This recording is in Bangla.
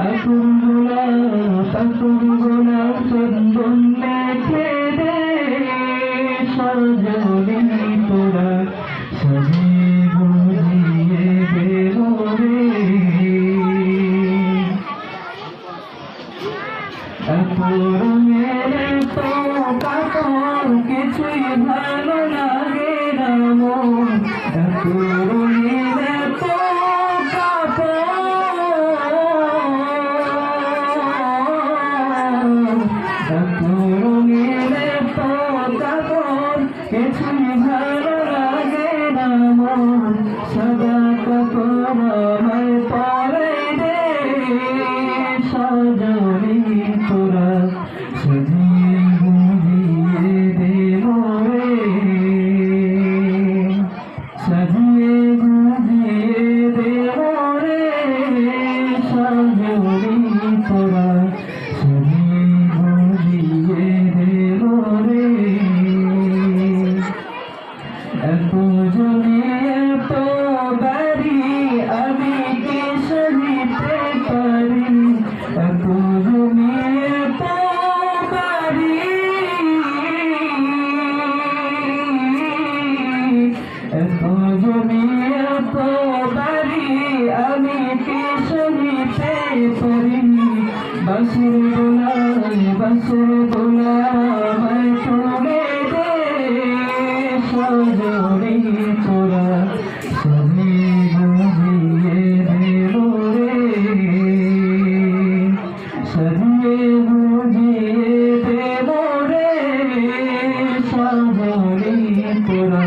আকুল চন্দন মেখে দে সজনী তোরা সাজিয়ে গুজিয়ে দেব রে। এত রঙের তো কাপড় কিছুই ভালো লাগে না মন, এত রঙের তো কিছুই ভালো লাগে না মন, সাদা কাপড় আমায় পরাই দে সজনী তোরা সাজিয়ে গুজিয়ে দেব রে। সাজিয়ে গুজিয়ে দেব রে সজনী তোরা সাজিয়ে গুজিয়ে দেব রে। এত জমি এত বাড়ি আমি কি সাজিতে পারি, এত জমি এত বাড়ি, এত জমি এত বাড়ি আমি কি সাজিতে পারি। বাঁশির দোলা আমায় তুলে দে সজনী তোরা সাজিয়ে গুজিয়ে দেব রে। সাজিয়ে গুজিয়ে দেব রে সজনী তোরা